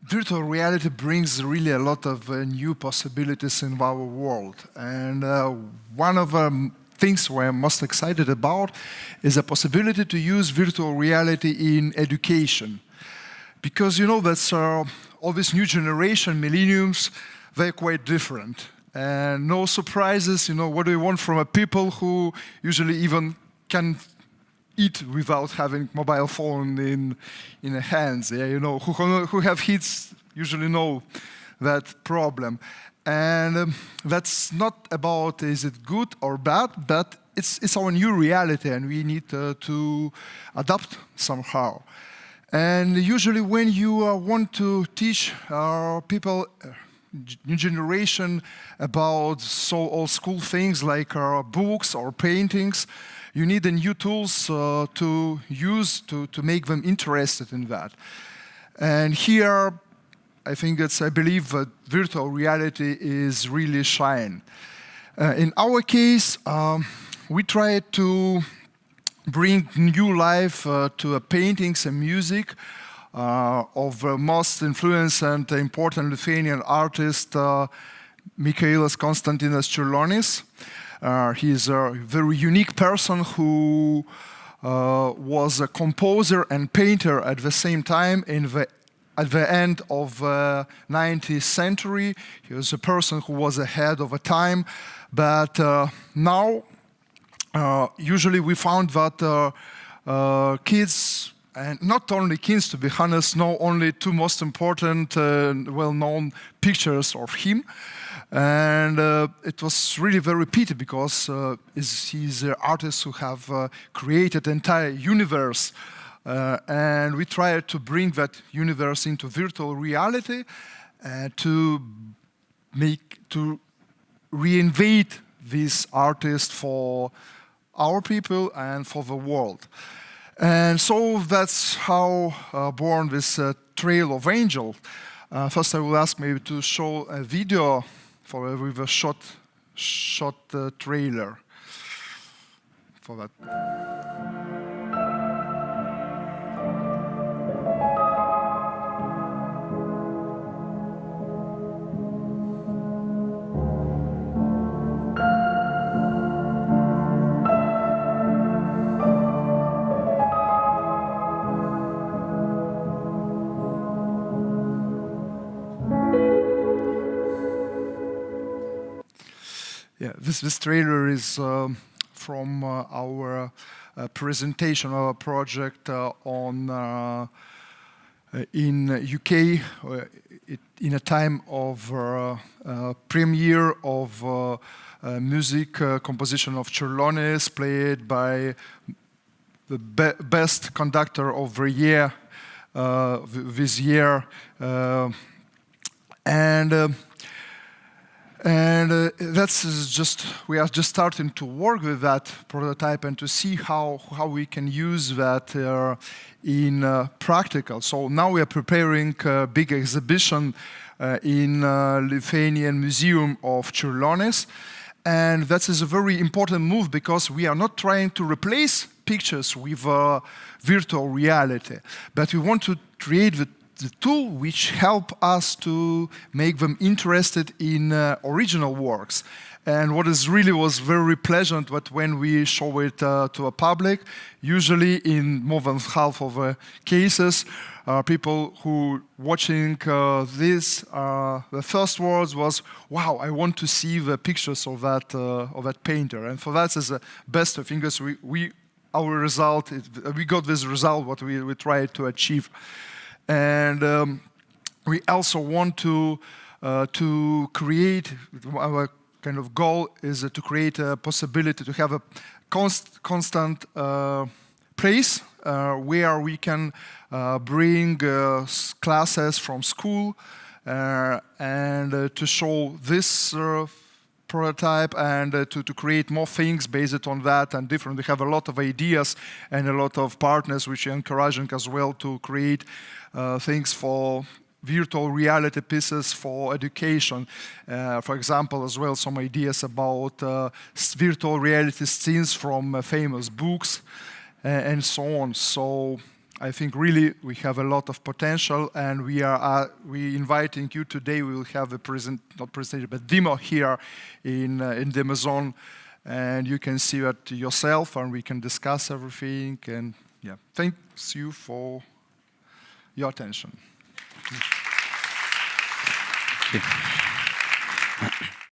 virtual reality brings really a lot of new possibilities in our world. And one of the things we're most excited about is the possibility to use virtual reality in education. Because that's all this new generation, millenniums, they're quite different. And no surprises, what do you want from a people who usually even can eat without having mobile phone in their hands. Yeah, who have kids usually know that problem. And that's not about is it good or bad, but it's our new reality and we need to adapt somehow. And usually when you want to teach people, new generation, about so old school things like books or paintings, you need the new tools to use to make them interested in that. And here, I believe that virtual reality is really shine. In our case, we try to bring new life to paintings and music of the most influential and important Lithuanian artist, Michailas Konstantinas Čiurlionis. He's a very unique person who was a composer and painter at the same time at the end of the 19th century. He was a person who was ahead of a time, but now usually we found that kids, and not only kids to be honest, know only two most important well-known pictures of him. And it was really very pity because he's an artist who have created entire universe. And we tried to bring that universe into virtual reality to reinvent this artist for our people and for the world. And so that's how born this Trail of Angel. First I will ask maybe to show a video with a short trailer for that. Yeah, this trailer is from our presentation of a project in UK in a time of premiere of music composition of Čiurlionis, played by the best conductor of the year this year, and that's we are just starting to work with that prototype and to see how we can use that in practical. So now we are preparing a big exhibition in Lithuanian Museum of Čiurlionis, and that is a very important move because we are not trying to replace pictures with virtual reality, but we want to create the tool which help us to make them interested in original works. And what was very pleasant, but when we show it to a public, usually in more than half of the cases, people who watching this, the first words was, "Wow, I want to see the pictures of that painter." And for that is the best of things. We got this result what we tried to achieve. And we also want to create, our kind of goal is to create a possibility to have a constant place where we can bring classes from school and to show this prototype and to create more things based on that and different. We have a lot of ideas and a lot of partners which are encouraging as well to create things for virtual reality pieces for education. For example, as well, some ideas about virtual reality scenes from famous books and so on. So I think really we have a lot of potential, and we inviting you today. We will have a not presentation, but demo here in the Amazon, and you can see that yourself, and we can discuss everything. And yeah, thanks you for your attention. Thank you.